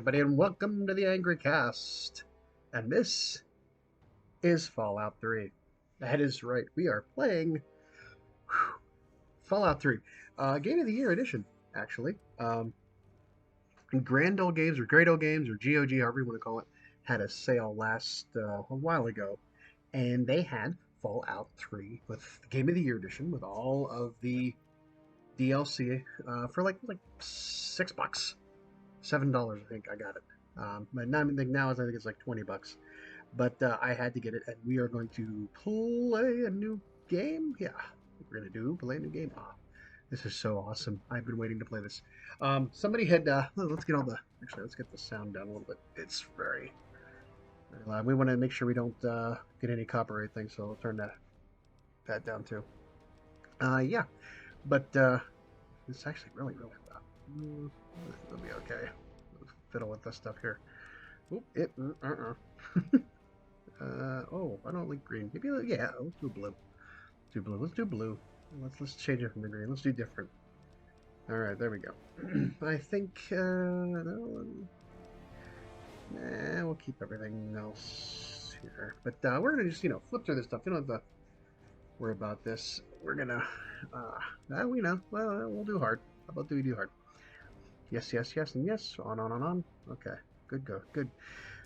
everybody, and welcome to the Angry Cast. And this is Fallout 3. That is right, we are playing Fallout 3, Game of the Year edition, actually. Grand Old Games, or Great Old Games, or GOG, however you want to call it, had a sale last a while ago, and they had Fallout 3 with the Game of the Year edition with all of the DLC for like $6. $7, I think I got it. But now, I think it's like $20. But I had to get it, and we are going to play a new game. Yeah, we're gonna play a new game. Ah, this is so awesome. I've been waiting to play this. Somebody had. Let's get all the. Actually, let's get the sound down a little bit. It's very loud. We want to make sure we don't get any copyright things, so I'll turn that down too. Yeah, but it's actually really loud. It'll be okay. Fiddle with this stuff here. Oop, oh, I don't like green. Maybe, yeah, let's do blue. Let's do blue. Let's change it from the green. Let's do different. All right, there we go. I think, no, nah, we'll keep everything else here. But we're gonna just, flip through this stuff. You don't have to worry about this. We're gonna, we know. Well, we'll do hard. How about do we do hard? Yes, and yes. On. Okay, good.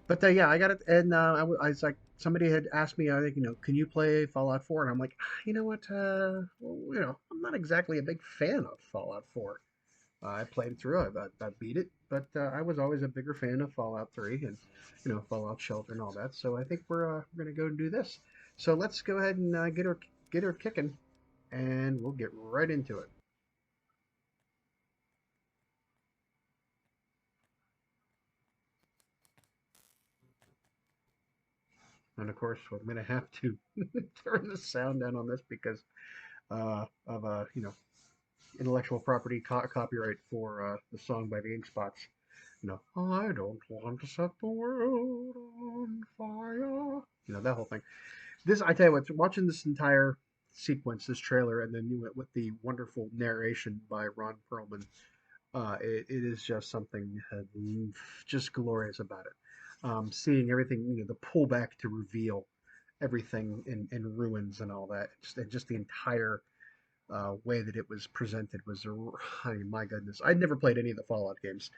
But yeah, I got it, and I was like, somebody had asked me, I think, can you play Fallout 4? And I'm like, you know what, well, I'm not exactly a big fan of Fallout 4. I played it through, I beat it, but I was always a bigger fan of Fallout 3 and, Fallout Shelter and all that. So I think we're gonna go and do this. So let's go ahead and get her kicking, and we'll get right into it. And of course, I'm going to have to turn the sound down on this because of intellectual property copyright for the song by the Ink Spots. I don't want to set the world on fire. That whole thing. This, I tell you what, watching this entire sequence, this trailer, and then with the wonderful narration by Ron Perlman, it is just something just glorious about it. Seeing everything, the pullback to reveal everything in ruins and all that, just the entire way that it was presented was, I mean, my goodness. I'd never played any of the Fallout games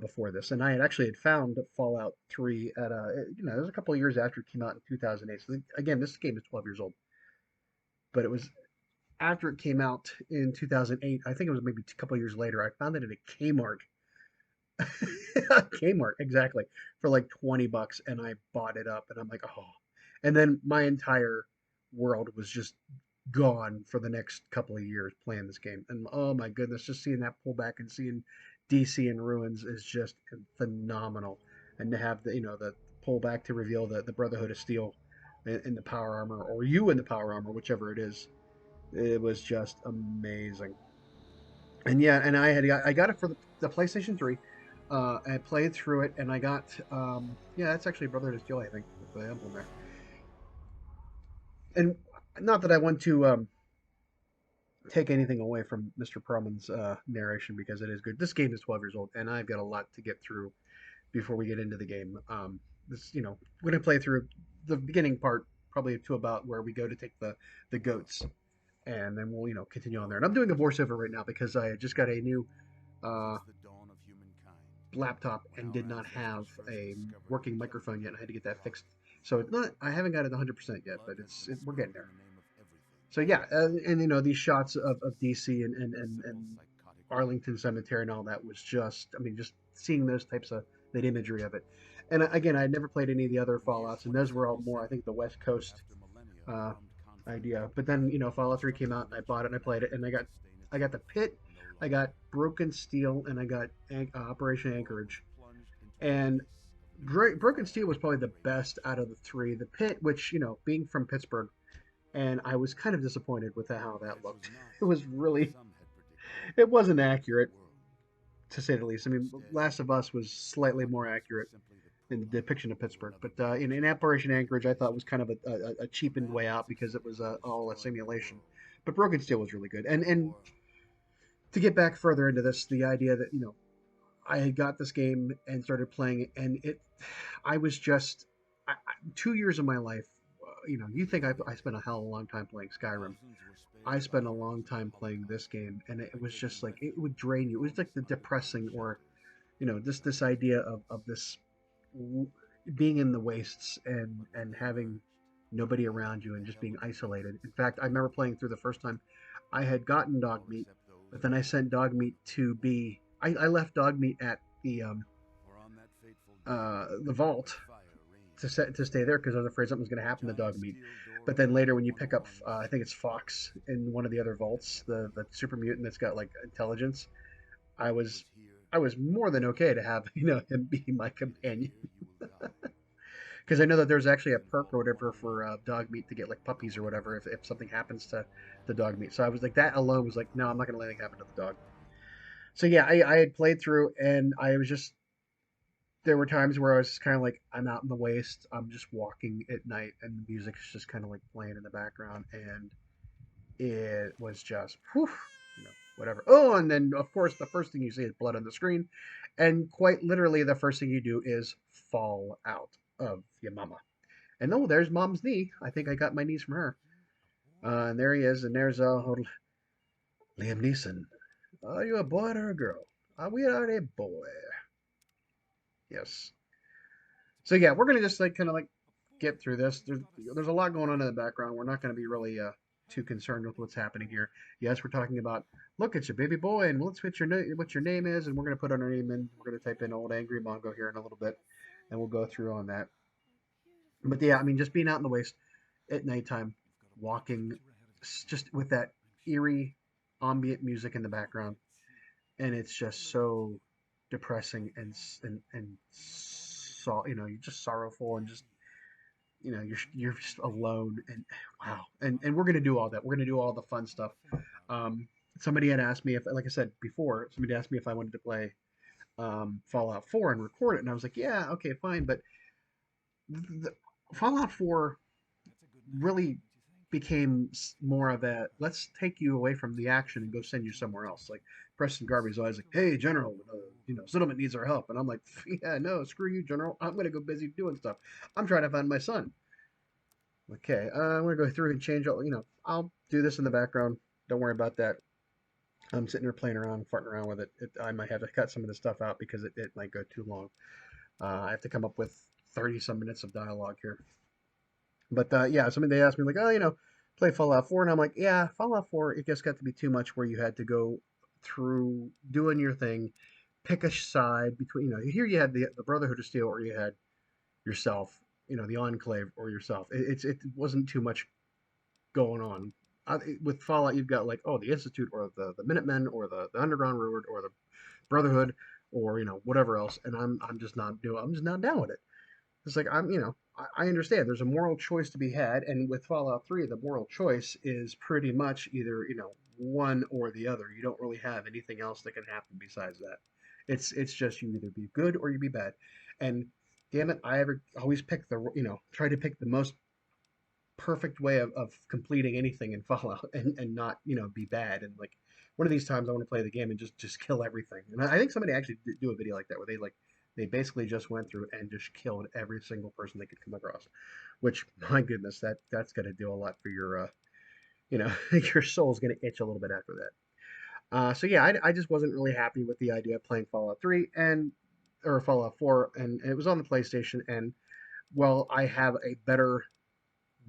before this, and I had found Fallout 3 at it was a couple of years after it came out in 2008. So again, this game is 12 years old, but it was after it came out in 2008. I think it was maybe a couple of years later. I found it at a Kmart. Kmart, exactly, for like $20, and I bought it up, and I'm like, oh. And then my entire world was just gone for the next couple of years playing this game. And oh my goodness, just seeing that pullback and seeing DC in ruins is just phenomenal. And to have the pullback to reveal the Brotherhood of Steel in the power armor, or you in the power armor, whichever it is, it was just amazing. And yeah, and I got it for the PlayStation 3. I played through it, and I got yeah, that's actually Brotherhood of Steel, I think, with the emblem there. And not that I want to take anything away from Mr. Perlman's narration, because it is good. This game is 12 years old, and I've got a lot to get through before we get into the game. We're gonna play through the beginning part, probably to about where we go to take the goats, and then we'll continue on there. And I'm doing a voiceover right now because I just got a new uh, laptop and did not have a working microphone yet. I had to get that fixed. So it's not. I haven't got it 100% yet, but we're getting there. So yeah, and these shots of DC and Arlington Cemetery and all that was just. I mean, just seeing those types of that imagery of it. And again, I had never played any of the other Fallout's, and those were all more, I think, the West Coast uh, idea. But then Fallout 3 came out, and I bought it and I played it, and I got the Pit, I got Broken Steel, and I got Operation Anchorage. And Broken Steel was probably the best out of the three. The Pit, which being from Pittsburgh, and I was kind of disappointed with how that looked. It was really, it wasn't accurate, to say the least. I mean, Last of Us was slightly more accurate in the depiction of Pittsburgh, but in Operation Anchorage, I thought was kind of a cheapened way out because it was all a simulation. But Broken Steel was really good, and to get back further into this, the idea that I had got this game and started playing it, and I was just 2 years of my life. You think I spent a hell of a long time playing Skyrim. I spent a long time playing this game, and it was just like it would drain you. It was like the depressing, or this idea of this being in the wastes and having nobody around you and just being isolated. In fact, I remember playing through the first time. I had gotten dog meat, but then I sent dog meat to be. I left dog meat at the vault to stay there because I was afraid something was going to happen to dog meat. But then later, when you pick up, I think it's Fox in one of the other vaults, the super mutant that's got like intelligence. I was I was more than okay to have him be my companion because I know that there's actually a perk or whatever for dog meat to get like puppies or whatever if something happens to the dog meat. So I was like that alone was like no, I'm not gonna let anything happen to the dog. So yeah, I had played through and I was just there were times where I was kind of like I'm out in the waste, I'm just walking at night and the music's just kind of like playing in the background and it was just whew, whatever. Oh, and then of course the first thing you see is blood on the screen, and quite literally the first thing you do is fall out of your mama. And oh, there's mom's knee. I think I got my knees from her. And there he is, and there's Liam Neeson. Are you a boy or a girl? We are a boy. Yes. So yeah, we're gonna just like kind of like get through this. There's a lot going on in the background. We're not gonna be really too concerned with what's happening here. Yes, we're talking about look at your baby boy and let's what your name is, and we're gonna put our name in. We're gonna type in old angry Mongo here in a little bit, and we'll go through on that. But yeah, I mean, just being out in the waste at nighttime, walking, just with that eerie ambient music in the background, and it's just so depressing and so you're just sorrowful and just you're just alone and wow and we're gonna do all that. We're gonna do all the fun stuff. Um, somebody had asked me if, like I said before, somebody asked me if I wanted to play Fallout 4 and record it, and I was like, yeah, okay, fine, but the, Fallout 4 really became more of a let's take you away from the action and go send you somewhere else. Like Preston Garvey's always like, "Hey, General, settlement needs our help," and I'm like, "Yeah, no, screw you, General. I'm gonna go busy doing stuff. I'm trying to find my son." Okay, I'm gonna go through and change all. I'll do this in the background. Don't worry about that. I'm sitting here playing around, farting around with it. I might have to cut some of this stuff out because it might go too long. I have to come up with 30 some minutes of dialogue here. But yeah, somebody they asked me like, oh, play Fallout 4, and I'm like, yeah, Fallout 4. It just got to be too much where you had to go through doing your thing, pick a side between. Here you had the Brotherhood of Steel, or you had yourself. The Enclave or yourself. It wasn't too much going on. With Fallout, you've got like, oh, the Institute, or the Minutemen, or the Underground Railroad, or the Brotherhood, or whatever else, and I'm just not down with it. It's like I understand there's a moral choice to be had, and with Fallout 3, the moral choice is pretty much either one or the other. You don't really have anything else that can happen besides that. It's just you either be good or you be bad, and damn it, I ever always pick the try to pick the most perfect way of completing anything in Fallout and not be bad and like one of these times I want to play the game and just kill everything. And I think somebody actually did do a video like that where they basically just went through and just killed every single person they could come across. Which my goodness, that's gonna do a lot for your your soul's gonna itch a little bit after that. So yeah, I just wasn't really happy with the idea of playing Fallout 3 and or Fallout 4, and it was on the PlayStation. And well, I have a better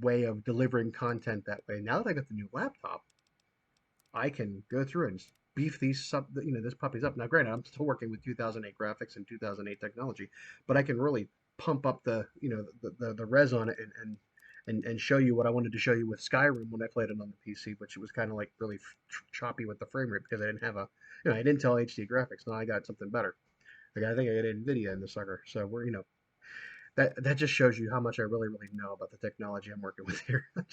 way of delivering content that way. Now that I got the new laptop, I can go through and beef this puppies up. Now, granted, I'm still working with 2008 graphics and 2008 technology, but I can really pump up the res on it and show you what I wanted to show you with Skyrim when I played it on the PC, which was kind of like really choppy with the frame rate because I didn't have I didn't tell HD graphics. Now I got something better. Like I think I got NVIDIA in the sucker. So that just shows you how much I really know about the technology I'm working with here. I'm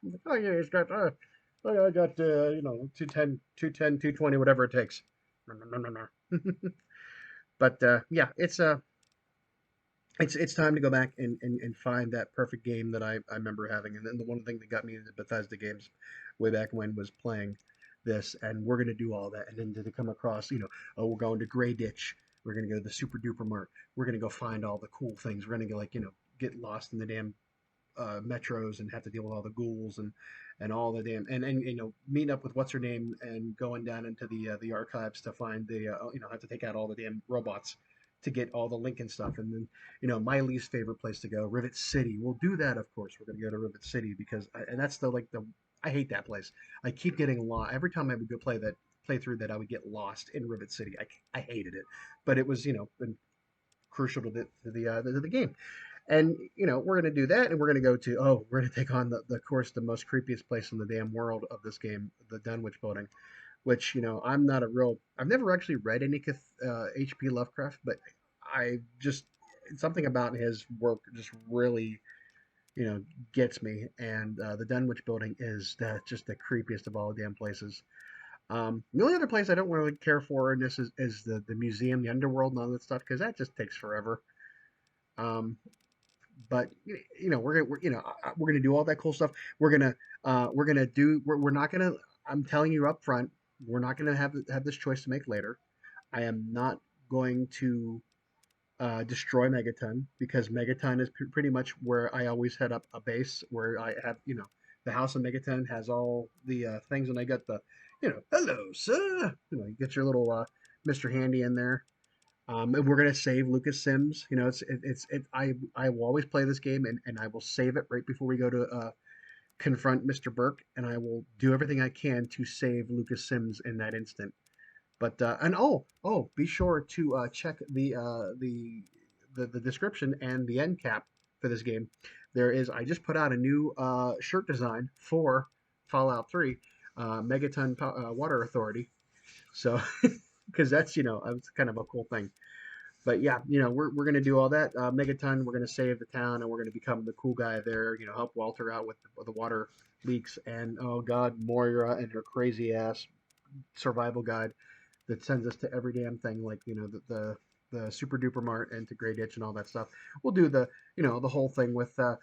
like, oh yeah, it's got I got 210, 220, whatever it takes. No, no, no, no, no. But yeah, it's time to go back and find that perfect game that I remember having. And then the one thing that got me into Bethesda games way back when was playing this, and we're gonna do all that, and then to come across, oh, we're going to Grey Ditch. We're gonna go to the Super Duper Mart. We're gonna go find all the cool things. We're gonna go like get lost in the damn metros and have to deal with all the ghouls and all the damn and meet up with what's her name and going down into the archives to find the have to take out all the damn robots to get all the Lincoln stuff. And then my least favorite place to go, Rivet City. We'll do that, of course. We're gonna go to Rivet City because and that's the I hate that place. I keep getting lost every time I would go play through that. I would get lost in Rivet City. I hated it, but it was been crucial to the game. And we're going to do that, and we're going to go to we're going to take on the of course the most creepiest place in the damn world of this game, the Dunwich Building, which I'm not a real. I've never actually read any H.P. Lovecraft, but I just something about his work just really gets me. And the Dunwich Building is just the creepiest of all the damn places. The only other place I don't really care for in this is the museum, the underworld, and all that stuff because that just takes forever. Um, but we're gonna do all that cool stuff. We're not gonna. I'm telling you up front, we're not gonna have this choice to make later. I am not going to destroy Megaton because Megaton is pretty much where I always head up a base where I have the house of Megaton has all the things, and I got the hello sir, you get your little Mr. Handy in there. And we're gonna save Lucas Sims. I will always play this game and I will save it right before we go to confront Mr. Burke, and I will do everything I can to save Lucas Sims in that instant. But and be sure to check the description and the end cap for this game. I just put out a new shirt design for Fallout 3, Megaton Water Authority. So because that's it's kind of a cool thing. But yeah, we're gonna do all that. Megaton, we're gonna save the town, and we're gonna become the cool guy there. Help Walter out with the water leaks, and oh God, Moira and her crazy ass survival guide that sends us to every damn thing, like the Super Duper Mart and to Grey Ditch and all that stuff. We'll do the whole thing with the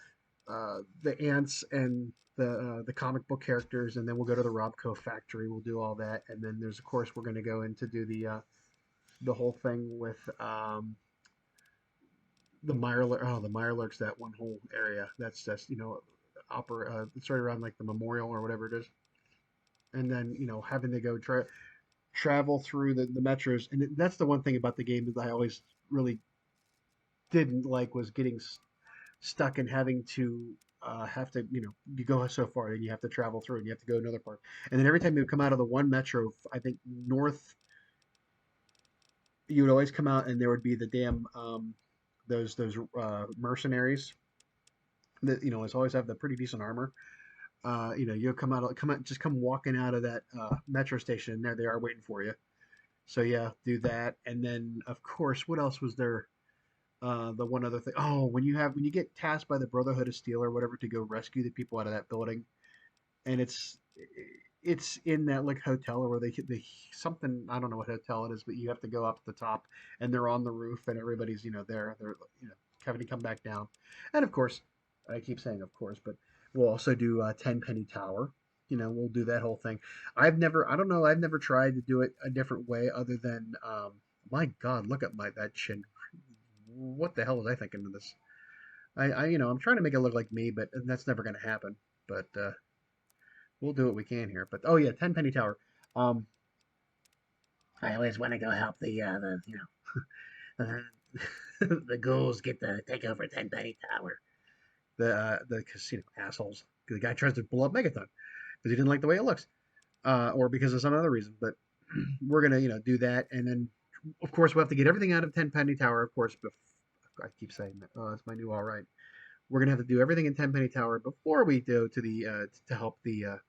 ants and the comic book characters, and then we'll go to the Robco factory. We'll do all that, and then there's of course we're going to go in to do the whole thing with the the Mirelurks, that one whole area. That's just opera. It's right around like the memorial or whatever it is, and then having to go travel through the metros. And that's the one thing about the game that I always really didn't like was getting stuck and having to have to you go so far and you have to travel through and you have to go to another part, and then every time you come out of the one metro, I think north, you would always come out and there would be the damn those mercenaries that always have the pretty decent armor. You'll just come walking out of that metro station, and there they are waiting for you. So yeah, do that, and then of course, what else was there? The one other thing. Oh, when you get tasked by the Brotherhood of Steel or whatever to go rescue the people out of that building, and it's in that like hotel or where they something, I don't know what hotel it is, but you have to go up to the top and they're on the roof and everybody's there. They're having to come back down, and of course, I keep saying of course, but we'll also do Tenpenny Tower. We'll do that whole thing. I don't know. I've never tried to do it a different way other than my God, look at that chin. What the hell was I thinking of this? I'm trying to make it look like me, but that's never going to happen. But we'll do what we can here. But oh yeah, Tenpenny Tower. Um, I always want to go help the ghouls get to take over Tenpenny Tower. The casino assholes. The guy tries to blow up Megaton because he didn't like the way it looks, or because of some other reason. But we're gonna do that, and then of course we'll have to get everything out of Tenpenny Tower. Of course, I keep saying that. Oh, that's my new all right. We're gonna have to do everything in Tenpenny Tower before we go to to help the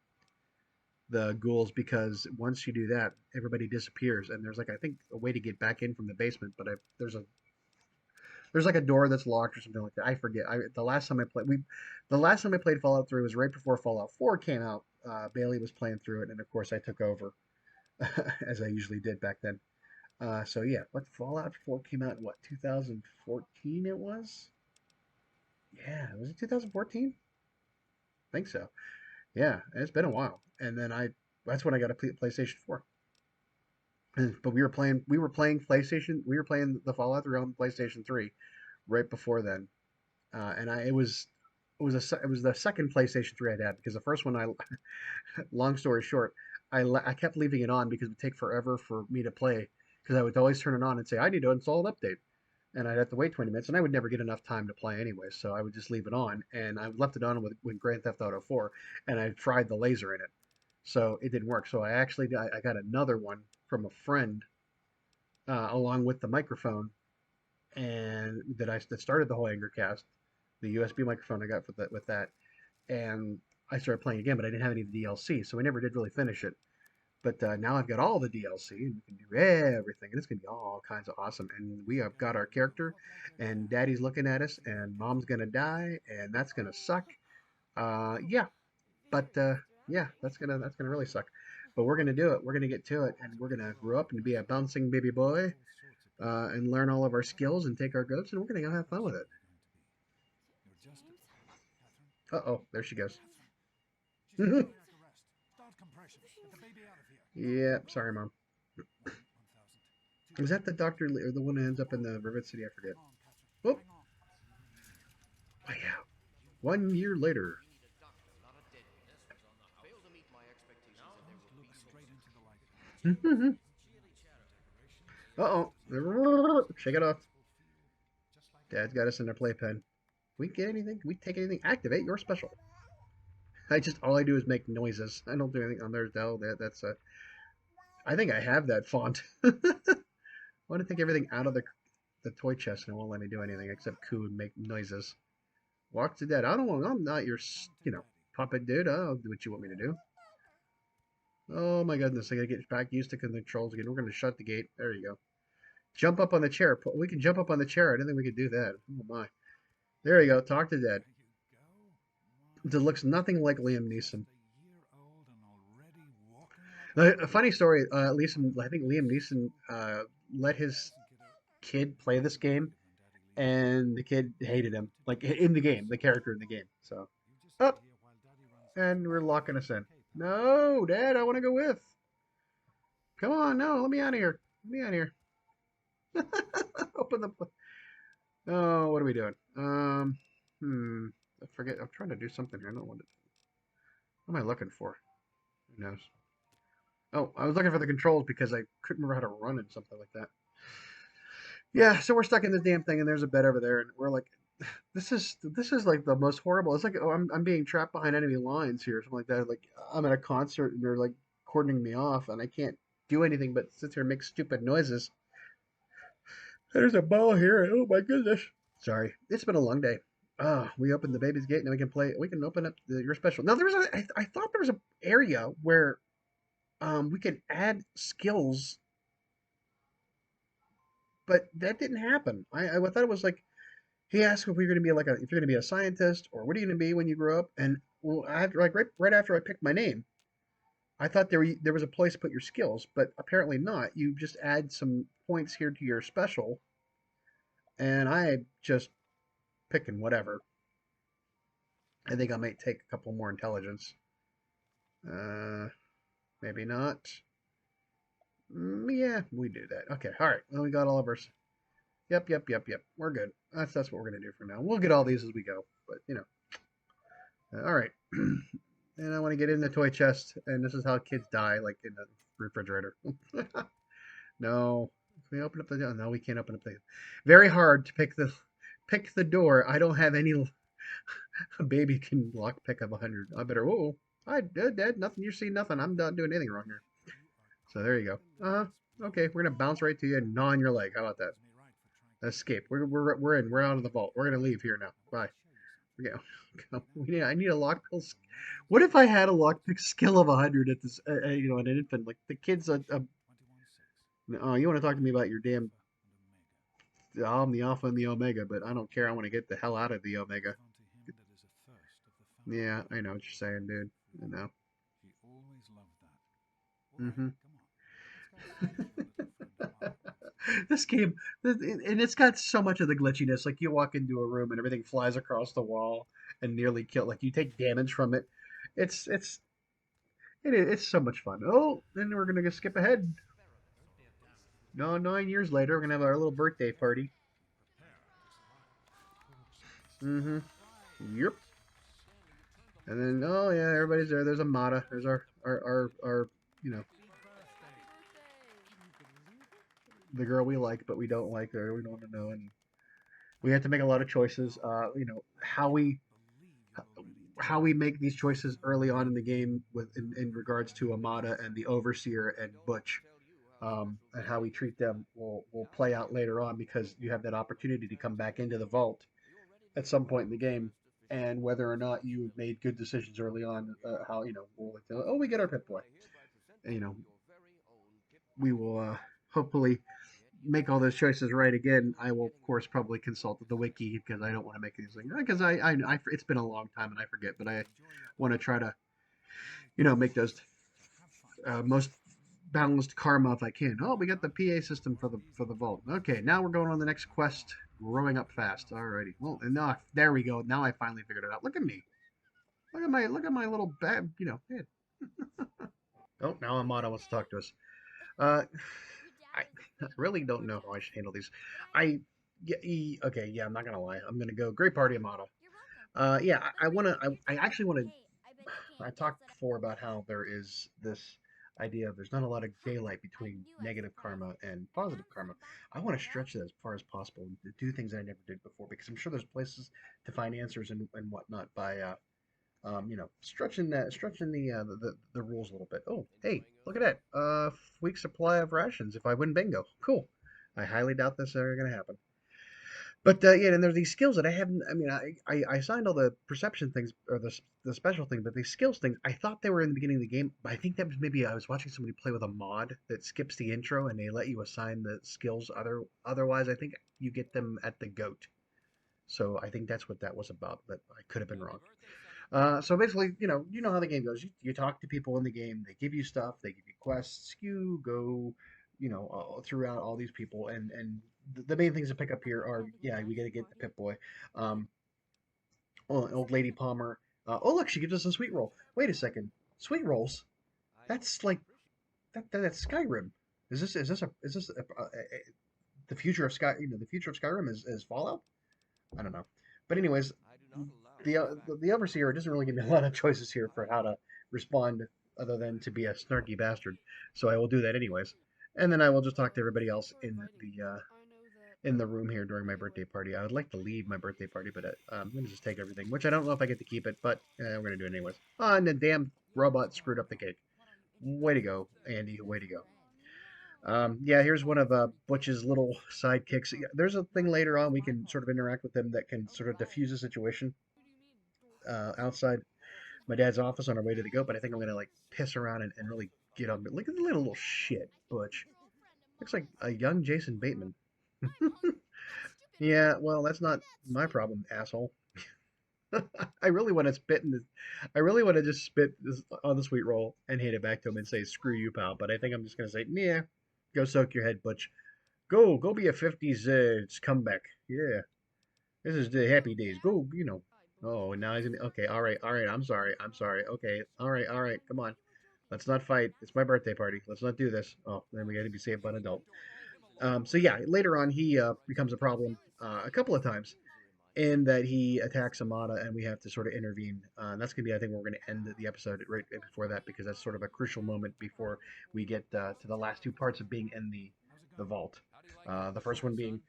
ghouls, because once you do that, everybody disappears, and there's like I think a way to get back in from the basement, but there's like a door that's locked or something like that. I forget. The last time I played Fallout 3 was right before Fallout 4 came out. Bailey was playing through it, and of course I took over as I usually did back then. So yeah, what Fallout 4 came out in what 2014 it was? Yeah, was it 2014? I think so. Yeah, it's been a while. And then that's when I got a PlayStation 4. But we were playing PlayStation. We were playing the Fallout 3 on PlayStation 3 right before then. And it was the second PlayStation 3 I'd had because the first one long story short, I kept leaving it on because it would take forever for me to play because I would always turn it on and say I need to install an update, and I'd have to wait 20 minutes, and I would never get enough time to play anyway, so I would just leave it on, and I left it on with Grand Theft Auto 4, and I fried the laser in it, so it didn't work. So I got another one from a friend along with the microphone, and that started the whole Angercast, the USB microphone I got with that, and I started playing again, but I didn't have any of the DLC, so I never did really finish it. But now I've got all the DLC, and we can do everything, and it's gonna be all kinds of awesome. And we have got our character, and Daddy's looking at us, and Mom's gonna die, and that's gonna suck. Yeah, but yeah, that's gonna really suck. But we're gonna do it. We're gonna get to it, and we're gonna grow up and be a bouncing baby boy, and learn all of our skills and take our goats, and we're gonna go have fun with it. Uh-oh, there she goes. Yeah, sorry, Mom. Is that the Doctor or the one who ends up in the Rivet City? I forget. Oh, oh yeah. 1 year later. Uh-oh. Shake it off. Dad's got us in their playpen. We get anything? Can we take anything? Activate your special. All I do is make noises. I don't do anything on there's Dell. That's I think I have that font. I want to take everything out of the toy chest and it won't let me do anything except coo and make noises. Walk to dead. I don't want. I'm not your, puppet dude. I'll do what you want me to do. Oh my goodness! I gotta get back used to the controls again. We're gonna shut the gate. There you go. Jump up on the chair. We can jump up on the chair. I didn't think we could do that. Oh my. There you go. Talk to dead. It looks nothing like Liam Neeson. A funny story. I think Liam Neeson let his kid play this game, and the kid hated him, like in the game, the character in the game. So, up, and we're locking us in. No, Dad, I want to go with. Come on, no, let me out of here. Let me out of here. Open the. Oh, what are we doing? I forget. I'm trying to do something here. I don't know what am I looking for? Who knows? Oh, I was looking for the controls because I couldn't remember how to run it, something like that. Yeah, so we're stuck in this damn thing, and there's a bed over there, and we're like, this is like the most horrible. It's like, oh, I'm being trapped behind enemy lines here, or something like that. Like I'm at a concert, and they're like cordoning me off, and I can't do anything but sit here and make stupid noises. There's a ball here. Oh my goodness. Sorry, it's been a long day. We opened the baby's gate. Now we can play. We can open up your special. Now I thought there was a area where we could add skills, but that didn't happen. I thought it was like he asked if we were going to be if you're going to be a scientist or what are you going to be when you grow up. And well, I had like right after I picked my name, I thought there was a place to put your skills, but apparently not. You just add some points here to your special, and I just picking whatever. I think I might take a couple more intelligence. Uh, Maybe not. Yeah, we do that. Okay, all right. Well, we got all of our. Yep. We're good. That's what we're gonna do for now. We'll get all these as we go, but all right. And I want to get in the toy chest, and this is how kids die, like in the refrigerator. No, can we open up the door? No, we can't open up the. Very hard to pick the door. I don't have any. A baby can lock pick up 100. I better. Whoa, I did nothing. You see nothing. I'm not doing anything wrong here. So there you go. Okay, we're gonna bounce right to you and gnaw on your leg. How about that? Escape. We're in. We're out of the vault. We're gonna leave here now. Bye. I need a lockpick. What if I had a lockpick skill of 100 at this? An infant, like the kid's oh, you want to talk to me about your damn? I'm the alpha and the omega, but I don't care. I want to get the hell out of the omega. Yeah, I know what you're saying, dude. I know. Mm-hmm. This game, and it's got so much of the glitchiness. Like you walk into a room and everything flies across the wall and nearly kill. Like you take damage from it. It's it's so much fun. Oh, then we're gonna skip ahead. No, 9 years later, we're gonna have our little birthday party. Mm-hmm. Yep. And then, oh yeah, everybody's there. There's Amada. There's our you know, the girl we like, but we don't like her. We don't want to know. And we have to make a lot of choices. How we make these choices early on in the game in regards to Amada and the Overseer and Butch, and how we treat them will play out later on because you have that opportunity to come back into the vault at some point in the game, and whether or not you made good decisions early on, how we'll like to, oh, we get our Pip Boy, and, we will hopefully make all those choices right again. I will of course probably consult the wiki because I don't want to make these things because it's been a long time and I forget, but I want to try to make those most balanced karma if I can. Oh, we got the PA system for the vault. Okay, now we're going on the next quest. Growing up fast. Alrighty. Well, and now there we go. Now I finally figured it out. Look at me. Look at my little bag. Head. Oh, now Amada wants to talk to us. Uh, I really don't know how I should handle these. I yeah, okay, yeah, I'm not gonna lie. I'm gonna go Great Party Amada. Yeah, I actually want to. I talked before about how there is this idea of there's not a lot of daylight between negative karma and positive karma. I want to stretch that as far as possible and do things I never did before because I'm sure there's places to find answers and whatnot by stretching the rules a little bit. Oh, hey, look at that. Week supply of rations if I win bingo. Cool. I highly doubt this is ever gonna happen. But yeah, and there's these skills that I haven't. I mean, I signed all the perception things or the special thing, but these skills things I thought they were in the beginning of the game. But I think that was maybe I was watching somebody play with a mod that skips the intro and they let you assign the skills. Otherwise, I think you get them at the goat. So I think that's what that was about. But I could have been wrong. So basically, how the game goes. You talk to people in the game. They give you stuff. They give you quests. You go, throughout all these people, and the main things to pick up here are, yeah, we got to get the Pip Boy, um, old lady Palmer. Oh look, she gives us a sweet roll. Wait a second, sweet rolls. That's like that's Skyrim. Is this the future of Sky? The future of Skyrim is Fallout. I don't know, but anyways, the overseer doesn't really give me a lot of choices here for how to respond other than to be a snarky bastard. So I will do that anyways, and then I will just talk to everybody else in the room here during my birthday party. I would like to leave my birthday party, but I'm gonna just take everything, which I don't know if I get to keep it, but we're gonna do it anyways. Oh, and the damn robot screwed up the cake. Way to go, Andy. Way to go. Yeah, here's one of Butch's little sidekicks. Yeah, there's a thing later on we can sort of interact with them that can sort of diffuse a situation outside my dad's office on our way to the goat, but I think I'm gonna like piss around and really get on. Look at the little shit, Butch. Looks like a young Jason Bateman. Yeah, well, that's not my problem, asshole. I really want to spit in this. I really want to just spit this on the sweet roll and hand it back to him and say, "Screw you, pal." But I think I'm just gonna say, "Yeah, go soak your head, Butch. Go be a '50s comeback. Yeah, this is the happy days. Go, Oh, now he's gonna. Okay, all right. I'm sorry. Okay, all right. Come on, let's not fight. It's my birthday party. Let's not do this. Oh, then we got to be saved by an adult. So yeah, later on he becomes a problem a couple of times in that he attacks Amada and we have to sort of intervene. And that's gonna be, I think, where we're gonna end the episode right before that because that's sort of a crucial moment before we get to the last two parts of being in the vault. The first one being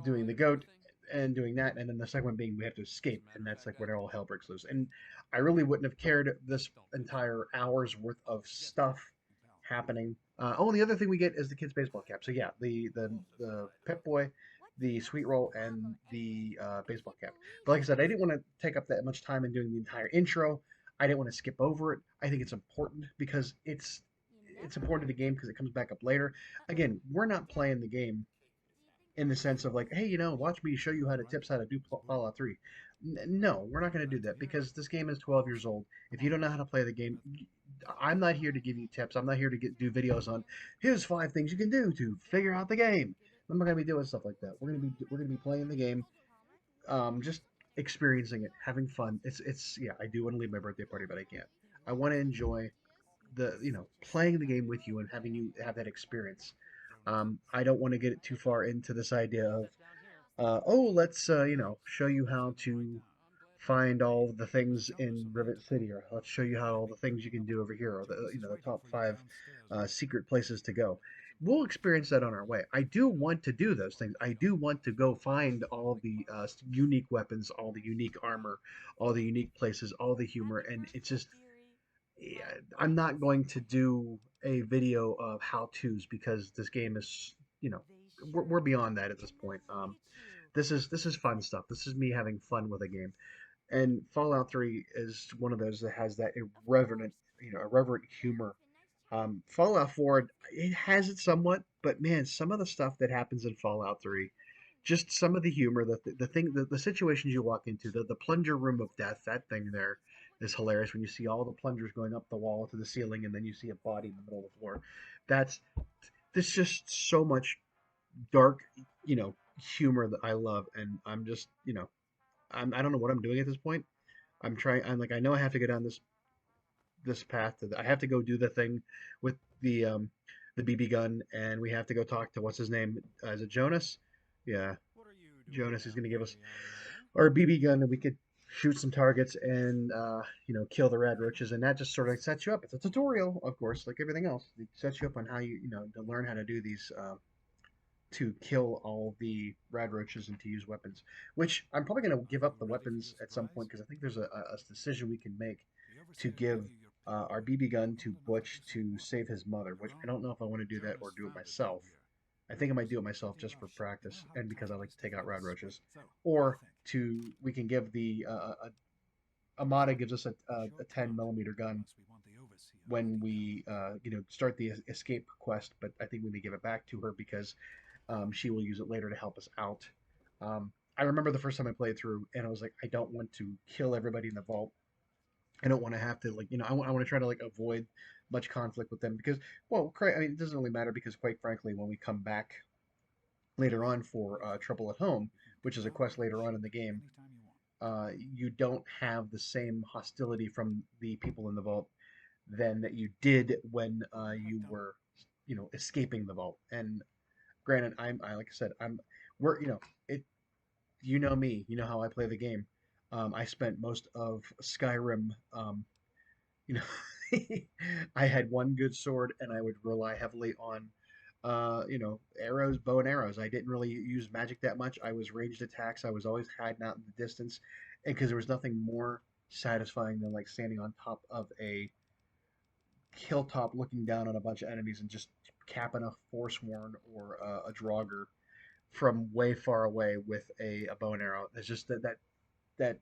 doing the goat and doing that, and then the second one being we have to escape, and that's like where all hell breaks loose. And I really wouldn't have cared this entire hour's worth of stuff happening. Oh, and the other thing we get is the kid's baseball cap. So yeah, the Pep Boy, the sweet roll, and the baseball cap. But like I said, I didn't want to take up that much time in doing the entire intro. I didn't want to skip over it. I think it's important because it's important to the game because it comes back up later. Again, we're not playing the game in the sense of like, hey, watch me show you how to tips how to do Fallout 3. No, we're not going to do that because this game is 12 years old. If you don't know how to play the game, I'm not here to give you tips. I'm not here to do videos on here's 5 things you can do to figure out the game. I'm not going to be doing stuff like that. We're going to be playing the game, just experiencing it, having fun. It's yeah. I do want to leave my birthday party, but I can't. I want to enjoy the playing the game with you and having you have that experience. I don't want to get it too far into this idea of oh, let's show you how to find all the things in Rivet City, or let's show you how all the things you can do over here, or the top five secret places to go. We'll experience that on our way. I do want to do those things. I do want to go find all the unique weapons, all the unique armor, all the unique places, all the humor, and it's just yeah, I'm not going to do a video of how-tos because this game is, you know, we're beyond that at this point. This is fun stuff. This is me having fun with a game. And Fallout 3 is one of those that has that irreverent humor. Fallout 4, it has it somewhat, but man, some of the stuff that happens in Fallout 3, just some of the humor, the situations you walk into, the plunger room of death, that thing there is hilarious when you see all the plungers going up the wall to the ceiling, and then you see a body in the middle of the floor. That's there's just so much dark, humor that I love, and I'm just, I don't know what I'm doing at this point. I'm trying. I'm like, I know I have to go down this path. I have to go do the thing with the BB gun, and we have to go talk to what's his name? Is it Jonas? Yeah, Jonas is going to give us our BB gun, and we could shoot some targets and kill the rad roaches, and that just sort of sets you up. It's a tutorial, of course, like everything else. It sets you up on how to learn how to do these. To kill all the rad roaches and to use weapons, which I'm probably going to give up the weapons at some point because I think there's a decision we can make to give our BB gun to Butch to save his mother, which I don't know if I want to do that or do it myself. I think I might do it myself just for practice and because I like to take out rad roaches. Or we can give Amada gives us a 10 millimeter gun when we start the escape quest, but I think we may give it back to her because she will use it later to help us out. I remember the first time I played through, and I was like, I don't want to kill everybody in the vault. I don't want to have to I want to try to avoid much conflict with them because, well, I mean, it doesn't really matter because, quite frankly, when we come back later on for Trouble at Home, which is a quest later on in the game, you don't have the same hostility from the people in the vault than that you did when you were, escaping the vault. And granted, like I said, we're, it, me, you know how I play the game. I spent most of Skyrim, you know, I had one good sword and I would rely heavily on, arrows, bow and arrows. I didn't really use magic that much. I was ranged attacks. I was always hiding out in the distance, and because there was nothing more satisfying than like standing on top of a hilltop looking down on a bunch of enemies and just capping a forsworn or a draugr from way far away with a bow and arrow. It's just that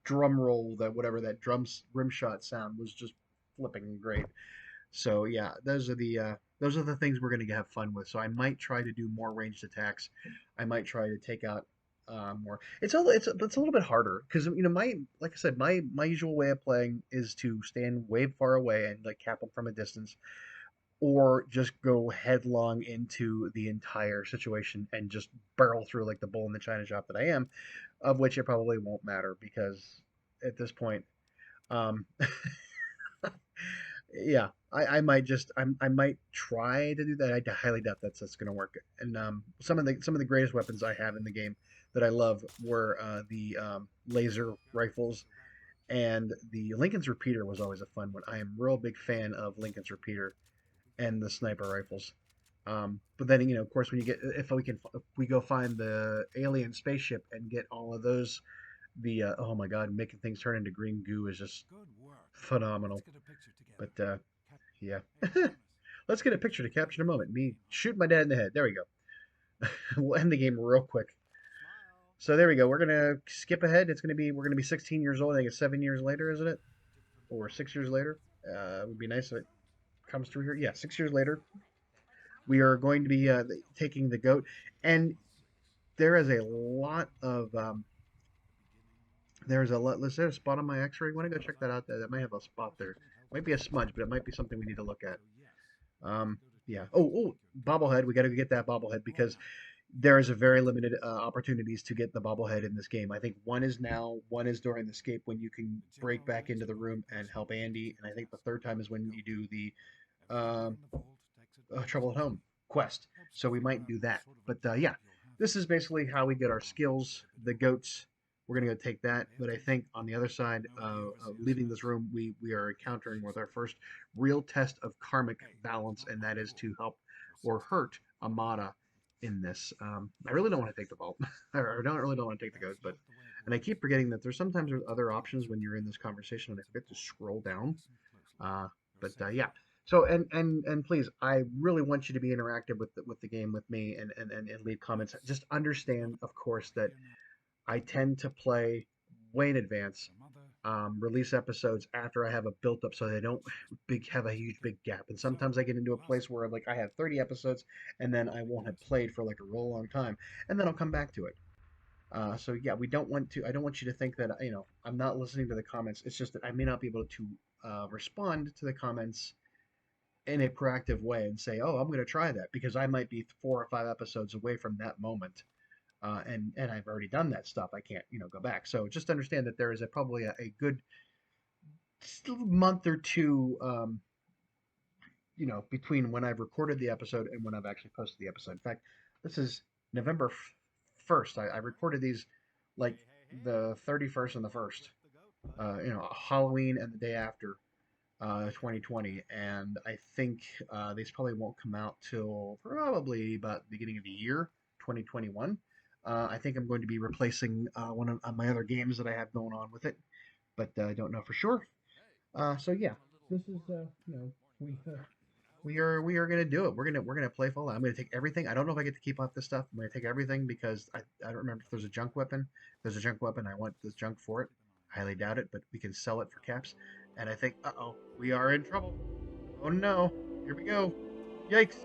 drum roll, that whatever that drums rim shot sound was just flipping great. So yeah, those are the things we're gonna have fun with. So I might try to do more ranged attacks. I might try to take out more. It's a little bit harder because my like I said my usual way of playing is to stand way far away and like cap them from a distance, or just go headlong into the entire situation and just barrel through like the bull in the china shop that I am, of which it probably won't matter because at this point, um, yeah, I might I might try to do that. I highly doubt that's going to work. And some of the greatest weapons I have in the game that I love were the laser rifles, and the Lincoln's repeater was always a fun one. I am a real big fan of Lincoln's repeater and the sniper rifles. But then of course, when you get if we go find the alien spaceship and get all of those, the oh my god, making things turn into green goo is just phenomenal. But yeah, let's get a picture to capture a moment. Me shoot my dad in the head. There we go. We'll end the game real quick. So there we go. We're gonna skip ahead. We're gonna be 16 years old. I think it's 7 years later, isn't it? Or 6 years later? It would be nice if it comes through here. Yeah, 6 years later. We are going to be taking the goat, and there is a lot of there's a lot. Is there a spot on my X-ray? Want to go check that out? That might have a spot there. Might be a smudge, but it might be something we need to look at. Yeah. Oh, bobblehead. We got to get that bobblehead because there is a very limited opportunities to get the bobblehead in this game. I think one is now, one is during the escape when you can break back into the room and help Andy, and I think the third time is when you do the um, Trouble at Home. quest. So we might do that. But yeah, this is basically how we get our skills. The goats. We're gonna go take that. But I think on the other side of leaving this room, we are encountering with our first real test of karmic balance, and that is to help or hurt Amada in this. I really don't want to take the vault, or don't want to take the goat, but and I keep forgetting that there's other options when you're in this conversation, and I forget to scroll down. Uh, but yeah. So and please, I really want you to be interactive with the game with me and leave comments. Just understand, of course, that I tend to play way in advance. Release episodes after I have a built up, so they don't have a huge big gap. And sometimes I get into a place where like I have 30 episodes, and then I won't have played for like a real long time, and then I'll come back to it. So yeah, we don't want to. I don't want you to think that I'm not listening to the comments. It's just that I may not be able to respond to the comments in a proactive way and say, "Oh, I'm going to try that," because I might be 4 or 5 episodes away from that moment, and I've already done that stuff. I can't go back. So just understand that there is probably a good month or two, between when I've recorded the episode and when I've actually posted the episode. In fact, this is November 1st. I recorded these like the 31st and the 1st, Halloween and the day after 2020, and I think these probably won't come out till probably about the beginning of the year 2021. I think I'm going to be replacing one of my other games that I have going on with it, but I don't know for sure. So yeah, this is we we are gonna do it. We're gonna play Fallout. I'm gonna take everything. I don't know if I get to keep off this stuff. I'm gonna take everything because I don't remember if there's a junk weapon. If there's a junk weapon, I want this junk for it. Highly doubt it, but we can sell it for caps. And I think, we are in trouble. Oh no, here we go. Yikes.